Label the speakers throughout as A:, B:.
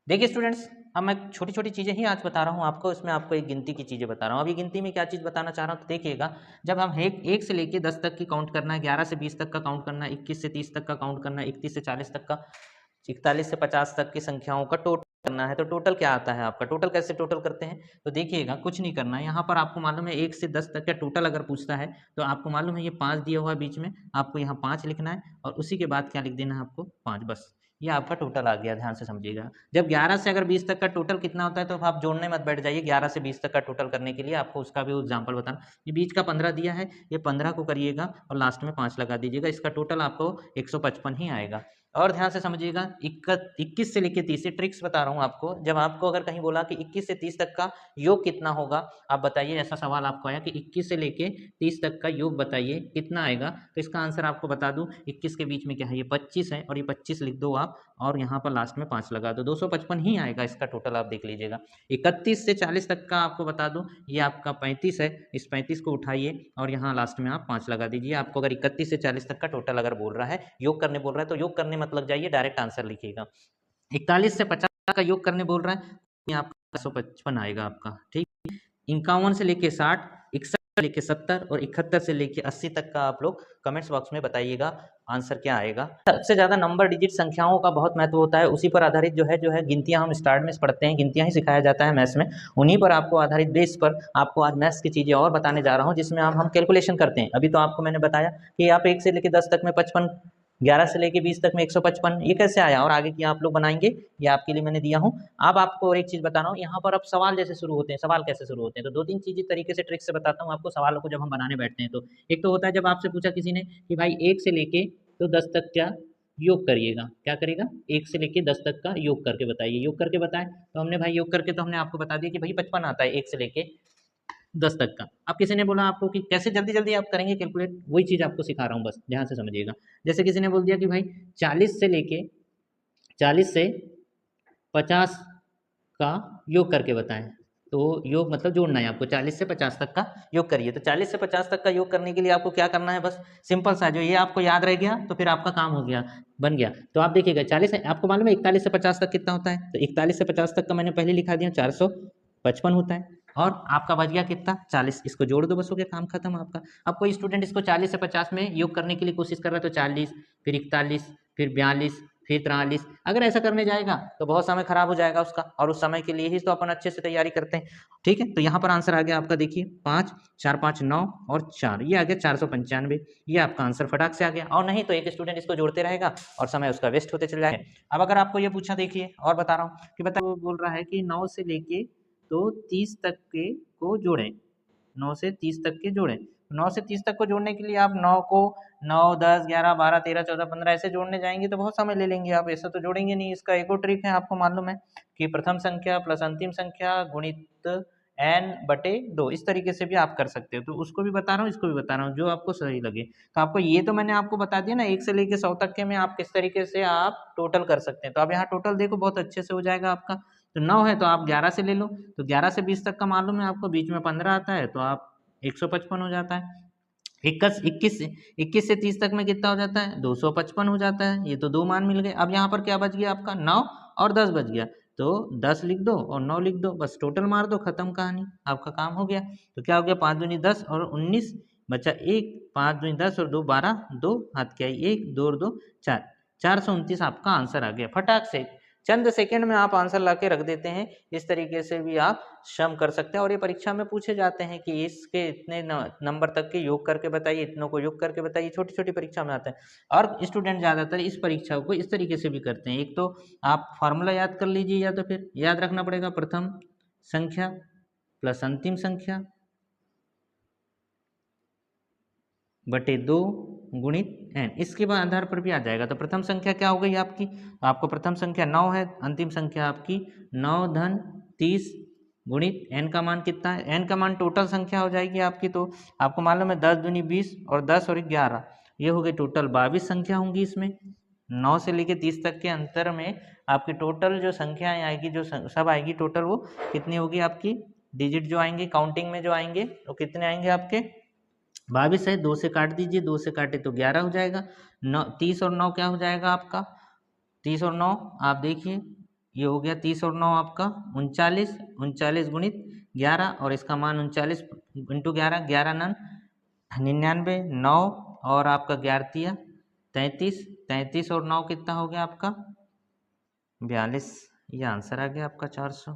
A: देखिए स्टूडेंट्स, अब मैं छोटी छोटी चीज़ें ही आज बता रहा हूँ आपको, इसमें आपको एक गिनती की चीज़ें बता रहा हूँ। अब ये गिनती में क्या चीज़ बताना चाह रहा हूँ तो देखिएगा, जब हम एक से लेके 10 तक की काउंट करना है, 11 से 20 तक का काउंट करना है, 21 से 30 तक का काउंट करना है, 31 से 40 तक का, 41 से 50 तक की संख्याओं का टोटल करना है, तो टोटल क्या आता है आपका? टोटल कैसे टोटल करते हैं? तो देखिएगा, कुछ नहीं करना है यहाँ पर। आपको मालूम है 1 से 10 तक का टोटल अगर पूछता है तो आपको मालूम है ये 5 दिया हुआ है बीच में, आपको यहाँ 5 लिखना है और उसी के बाद क्या लिख देना है आपको? 5, बस। ये आपका टोटल आ गया, ध्यान से समझिएगा। जब 11 से अगर 20 तक का टोटल कितना होता है तो आप जोड़ने मत बैठ जाइए। 11 से 20 तक का टोटल करने के लिए आपको उसका भी एग्जाम्पल बताना। ये बीच का 15 दिया है, ये 15 को करिएगा और लास्ट में 5 लगा दीजिएगा। इसका टोटल आपको 155 ही आएगा। और ध्यान से समझिएगा, 21 से लेकर 30, ट्रिक्स बता रहा हूँ आपको। जब आपको अगर कहीं बोला कि 21 से 30 तक का योग कितना होगा, आप बताइए। ऐसा सवाल आपको आया कि 21 से लेके 30 तक का योग बताइए कितना आएगा, तो इसका आंसर आपको बता दूं, 21 के बीच में क्या है? ये 25 है और ये 25 लिख दो आप और यहाँ पर लास्ट में 5 लगा दो, 255 ही आएगा इसका टोटल। आप देख लीजिएगा। 31 से 40 तक का आपको बता दूं, ये आपका 35 है। इस 35 को उठाइए और यहाँ लास्ट में आप 5 लगा दीजिए। आपको अगर 31 से 40 तक का टोटल अगर बोल रहा है, योग करने बोल रहा है, तो योग करने मत लग जाइए, डायरेक्ट आंसर लिखिएगा। 41 से 50 का योग करने बोल रहा है, ये आपका 155 आएगा आपका, ठीक। 51 से लेके 60, 61 से लेके 70 और 71 से लेके 80 तक का आप लोग कमेंट्स बॉक्स में बताइएगा आंसर क्या आएगा। सबसे ज्यादा नंबर डिजिट संख्याओं का बहुत महत्व होता है, उसी पर आधारित जो है गिनतियां हम स्टार्ट में पढ़ते हैं, गिनतियां ही सिखाया जाता है मैथ्स में। उन्हीं पर आपको आधारित बेस पर आपको आज मैथ्स की चीजें और बताने जा रहा हूँ, जिसमें हम कैलकुलेशन करते हैं। अभी तो आपको मैंने बताया कि आप 1 से लेके 10 तक में 55, 11 से लेके 20 तक में 155, ये कैसे आया और आगे की आप लोग बनाएंगे, ये आपके लिए मैंने दिया हूँ। अब आपको और एक चीज बता रहा हूँ, यहाँ पर अब सवाल जैसे शुरू होते हैं। सवाल कैसे शुरू होते हैं? तो दो तीन चीजें तरीके से ट्रिक से बताता हूँ आपको सवालों को जब हम बनाने बैठते हैं तो। एक तो होता है जब आपसे पूछा किसी ने कि भाई 1 से लेके तो 10 तक क्या योग करिएगा, क्या करेगा? 1 से लेके 10 तक का योग करके बताइए। योग करके बताएं तो हमने भाई योग करके तो हमने आपको बता दिया कि भाई 55 आता है 1 से लेके 10 तक का। अब किसी ने बोला आपको कि कैसे जल्दी जल्दी आप करेंगे कैलकुलेट, वही चीज आपको सिखा रहा हूँ, बस ध्यान से समझिएगा। जैसे किसी ने बोल दिया कि भाई 40 से 50 का योग करके बताएं, तो योग मतलब जोड़ना है आपको। 40 से 50 तक का योग करिए, तो 40 से 50 तक का योग करने के लिए आपको क्या करना है? बस सिंपल सा, जो ये आपको याद रह गया तो फिर आपका काम हो गया, बन गया। तो आप देखिएगा 40 आपको मालूम है 41 से 50 तक कितना होता है? तो 41 से 50 तक का मैंने पहले लिखा दिया, 455 होता है। और आपका बच गया कितना? 40। इसको जोड़ दो, बस हो गया, काम खत्म आपका। अब कोई स्टूडेंट इसको 40 से 50 में योग करने के लिए कोशिश कर रहा है, तो 40, फिर 41, फिर 42, फिर 43, अगर ऐसा करने जाएगा तो बहुत समय खराब हो जाएगा उसका, और उस समय के लिए ही तो अपन अच्छे से तैयारी करते हैं, ठीक है। तो यहाँ पर आंसर आ गया आपका, देखिए 5, 4, 5, 9 और 4, ये आ गया 495। ये आपका आंसर फटाक से आ गया। और नहीं तो एक स्टूडेंट इसको जोड़ते रहेगा और समय उसका वेस्ट होते चल जाएगा। अब अगर आपको ये पूछा, देखिए और बता रहा हूँ कि बता, वो बोल रहा है कि 9 से लेके तो 30 तक के को जोड़ें, 9 से 30 तक के जोड़ें। 9 से 30 तक को जोड़ने के लिए आप 9 को 9, 10, 11, 12, 13, 14, 15 ऐसे जोड़ने जाएंगे तो बहुत समय ले लेंगे आप, ऐसा तो जोड़ेंगे नहीं। इसका एक और ट्रिक है, आपको मालूम है कि प्रथम संख्या प्लस अंतिम संख्या गुणित n बटे 2, इस तरीके से भी आप कर सकते हो। तो उसको भी बता रहा हूँ, इसको भी बता रहा हूँ, जो आपको सही लगे। तो आपको ये तो मैंने आपको बता दिया ना, 1 से लेके 100 तक के में आप किस तरीके से आप टोटल कर सकते हैं। तो आप यहाँ टोटल देखो, बहुत अच्छे से हो जाएगा आपका। तो 9 है तो आप 11 से ले लो, तो 11 से 20 तक का मालूम है आपको, बीच में 15 आता है तो आप 155 हो जाता है। 21 से 30 तक में कितना हो जाता है? 255 हो जाता है। ये तो दो मान मिल गए। अब यहाँ पर क्या बच गया आपका? 9 और 10 बच गया, तो 10 लिख दो और 9 लिख दो, बस टोटल मार दो, खत्म कहानी, आपका काम हो गया। तो क्या हो गया? 5 दूनी 10 और 19 बचा 1, 5 दूनी 10 और 2 12, 2 हाथ क्या 1, 2 और 2 4, 429 आपका आंसर आ गया फटाक से। चंद सेकंड में आप आंसर ला के रख देते हैं। इस तरीके से भी आप सम कर सकते हैं, और ये परीक्षा में पूछे जाते हैं कि इसके इतने नंबर तक के योग करके बताइए, इतनों को योग करके बताइए, छोटी छोटी परीक्षा में आता है। और स्टूडेंट ज़्यादातर इस परीक्षा को इस तरीके से भी करते हैं। एक तो आप फार्मूला याद कर लीजिए, या तो फिर याद रखना पड़ेगा प्रथम संख्या प्लस अंतिम संख्या बटे 2 गुणित n, इसके बाद आधार पर भी आ जाएगा। तो प्रथम संख्या क्या हो गई आपकी? आपको प्रथम संख्या 9 है, अंतिम संख्या आपकी 9 धन 30 गुणित n का मान कितना है? n का मान टोटल संख्या हो जाएगी आपकी। तो आपको मालूम है 10 दूनी 20 और 10 और 11, ये हो गई टोटल 22 संख्या होंगी इसमें। 9 से लेके 30 तक के अंतर में आपकी टोटल जो संख्याएं आएगी, जो सब आएगी टोटल, वो कितनी होगी आपकी? डिजिट जो आएंगे काउंटिंग में जो आएंगे वो कितने आएंगे आपके? 22 है, 2 से काट दीजिए, 2 से काटे तो 11 हो जाएगा। 9, 30 और 9 क्या हो जाएगा आपका? 30 और 9 आप देखिए ये हो गया 30 और 9 आपका 39, 39 गुणित 11 और इसका मान 39 इंटू 11, 11 नन 99, 9 और आपका 11 33, 33 और 9 कितना हो गया आपका 42। ये आंसर आ गया आपका 400।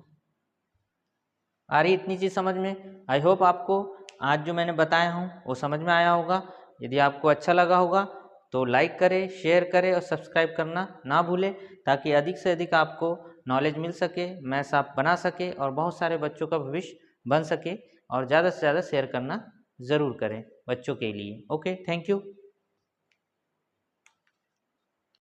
A: आ रही इतनी चीज़ समझ में? आई होप आपको आज जो मैंने बताया हूँ वो समझ में आया होगा। यदि आपको अच्छा लगा होगा तो लाइक करें, शेयर करें और सब्सक्राइब करना ना भूलें, ताकि अधिक से अधिक आपको नॉलेज मिल सके, मैथ्स आप बना सके और बहुत सारे बच्चों का भविष्य बन सके। और ज़्यादा से ज़्यादा शेयर करना ज़रूर करें बच्चों के लिए। Okay, thank you.